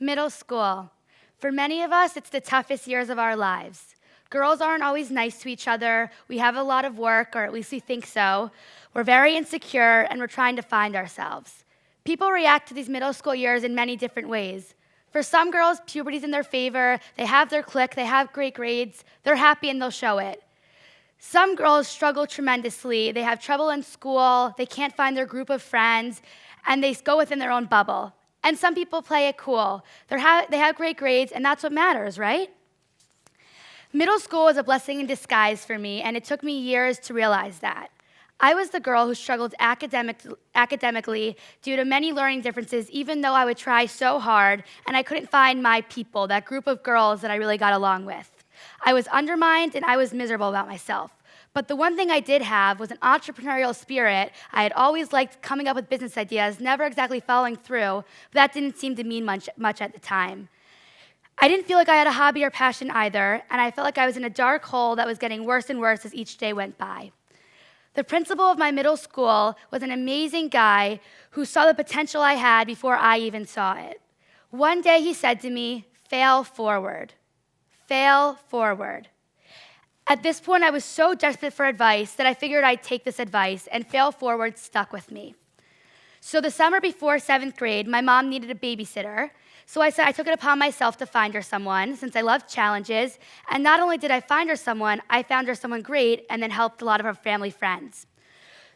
Middle school. For many of us, it's the toughest years of our lives. Girls aren't always nice to each other. We have a lot of work, or at least we think so. We're very insecure, and we're trying to find ourselves. People react to these middle school years in many different ways. For some girls, puberty's in their favor. They have their clique. They have great grades. They're happy, and they'll show it. Some girls struggle tremendously. They have trouble in school. They can't find their group of friends, and they go within their own bubble. And some people play it cool. They have great grades, and that's what matters, right? Middle school was a blessing in disguise for me, and it took me years to realize that. I was the girl who struggled academically due to many learning differences, even though I would try so hard, and I couldn't find my people, that group of girls that I really got along with. I was undermined, and I was miserable about myself. But the one thing I did have was an entrepreneurial spirit. I had always liked coming up with business ideas, never exactly following through, but that didn't seem to mean much at the time. I didn't feel like I had a hobby or passion either, and I felt like I was in a dark hole that was getting worse and worse as each day went by. The principal of my middle school was an amazing guy who saw the potential I had before I even saw it. One day he said to me, "Fail forward. Fail forward." At this point, I was so desperate for advice that I figured I'd take this advice, and fail forward stuck with me. So the summer before 7th grade, my mom needed a babysitter. So I took it upon myself to find her someone, since I loved challenges. And not only did I find her someone, I found her someone great and then helped a lot of her family friends.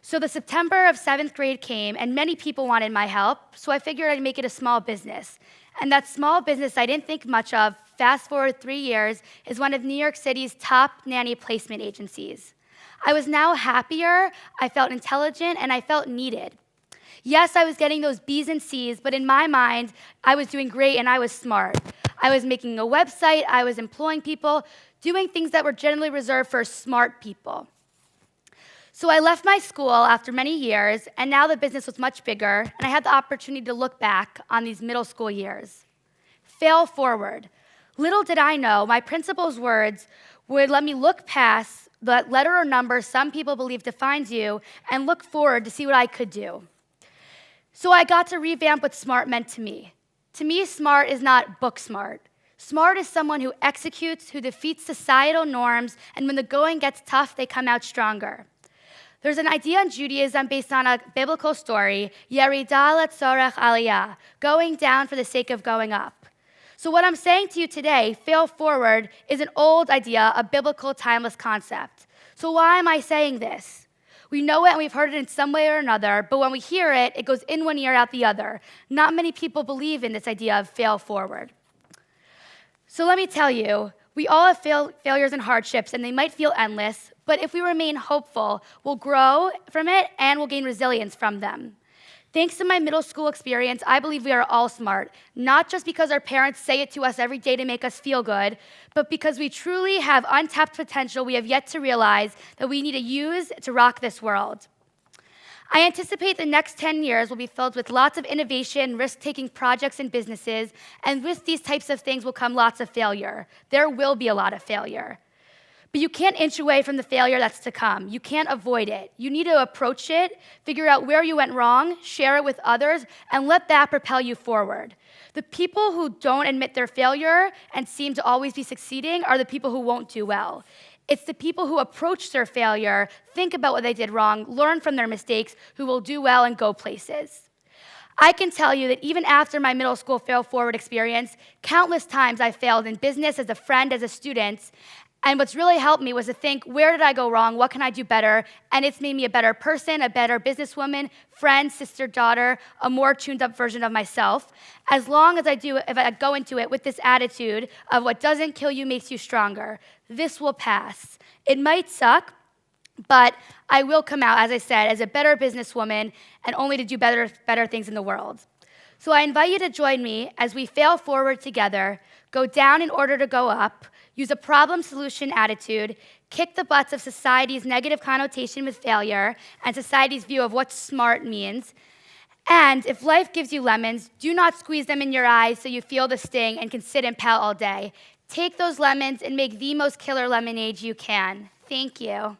So the September of 7th grade came, and many people wanted my help, so I figured I'd make it a small business. And that small business I didn't think much of, fast forward 3 years, is one of New York City's top nanny placement agencies. I was now happier, I felt intelligent, and I felt needed. Yes, I was getting those B's and C's, but in my mind, I was doing great and I was smart. I was making a website, I was employing people, doing things that were generally reserved for smart people. So I left my school after many years, and now the business was much bigger, and I had the opportunity to look back on these middle school years. Fail forward. Little did I know, my principal's words would let me look past the letter or number some people believe defines you and look forward to see what I could do. So I got to revamp what smart meant to me. To me, smart is not book smart. Smart is someone who executes, who defeats societal norms, and when the going gets tough, they come out stronger. There's an idea in Judaism based on a biblical story, Yerida letzorech aliyah, going down for the sake of going up. So what I'm saying to you today, fail forward, is an old idea, a biblical, timeless concept. So why am I saying this? We know it and we've heard it in some way or another, but when we hear it, it goes in one ear, out the other. Not many people believe in this idea of fail forward. So let me tell you, we all have failures and hardships, and they might feel endless, but if we remain hopeful, we'll grow from it and we'll gain resilience from them. Thanks to my middle school experience, I believe we are all smart, not just because our parents say it to us every day to make us feel good, but because we truly have untapped potential we have yet to realize that we need to use to rock this world. I anticipate the next 10 years will be filled with lots of innovation, risk-taking projects and businesses, and with these types of things will come lots of failure. There will be a lot of failure. But you can't inch away from the failure that's to come. You can't avoid it. You need to approach it, figure out where you went wrong, share it with others, and let that propel you forward. The people who don't admit their failure and seem to always be succeeding are the people who won't do well. It's the people who approach their failure, think about what they did wrong, learn from their mistakes, who will do well and go places. I can tell you that even after my middle school fail forward experience, countless times I failed in business, as a friend, as a student. And what's really helped me was to think, where did I go wrong? What can I do better? And it's made me a better person, a better businesswoman, friend, sister, daughter, a more tuned up version of myself. As long as if I go into it with this attitude of what doesn't kill you makes you stronger, this will pass. It might suck, but I will come out, as I said, as a better businesswoman and only to do better things in the world. So I invite you to join me as we fail forward together, go down in order to go up, use a problem-solution attitude, kick the butts of society's negative connotation with failure and society's view of what smart means. And if life gives you lemons, do not squeeze them in your eyes so you feel the sting and can sit and pout all day. Take those lemons and make the most killer lemonade you can. Thank you.